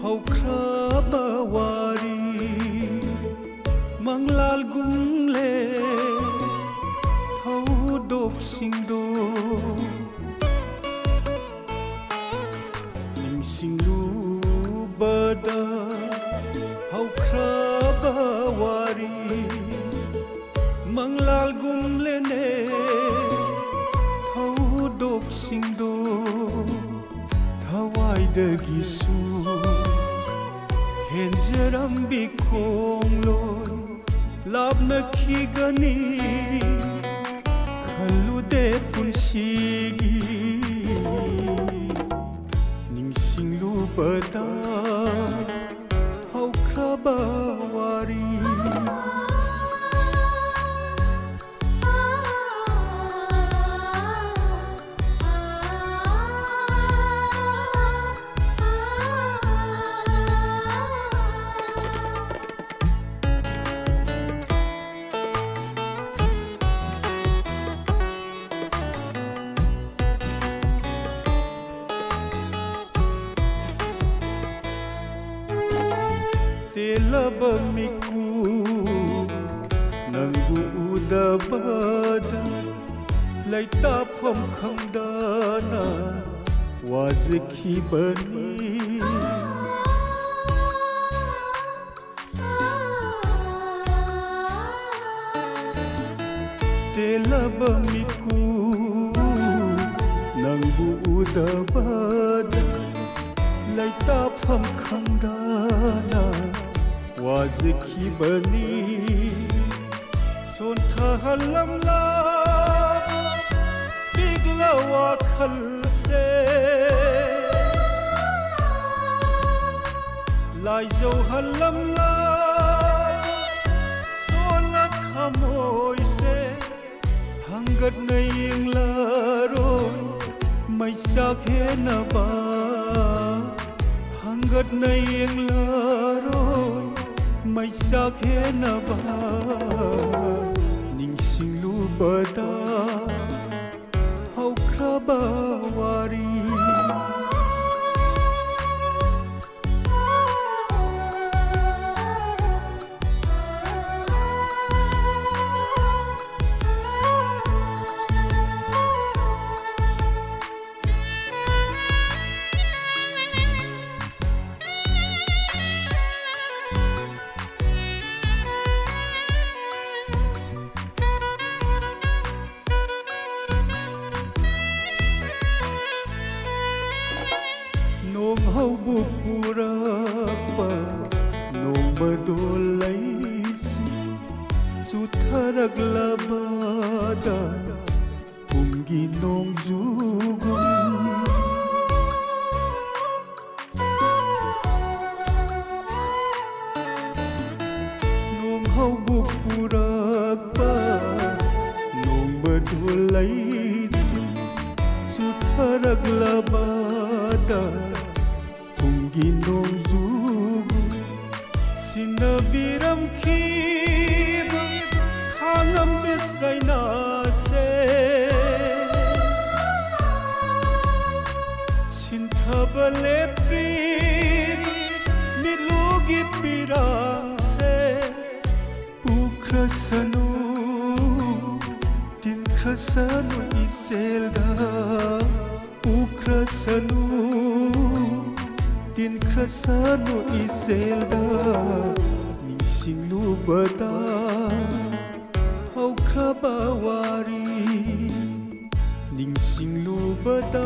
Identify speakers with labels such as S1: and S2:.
S1: hau krabawari manglal gumle thau dok singdo ning singlu bada hau krabawari manglal gumle ne thau dok singdo thawai de gisu henjaram bikhong loi labna khigani khalude punsigi ningsinglu bada hau krabawari telaba miku nangu udabada laita phom khamdana wazki bani telaba miku nangu udabada laita phom khamdana wazki bani son thalam la bigla wa khal se lai jo halam la son la thamoi se hangat naing la ro mai sa khe na ba hangat naing la ro mai sa khe na ba ningsinglu bada hau krabawari nong hau bu pura pa nong badol laisi sutharak labada pumgi nong jugun nong hau bu pura pa nong badol laisi sutharak labada ginong zugu sinabiram khib khangam besaina se sinthabale trin milugi pirang se pukrasanu tin krasanu iselda pukrasanu tin krasanu iselda ningsinglu bada hau krabawari ningsinglu bada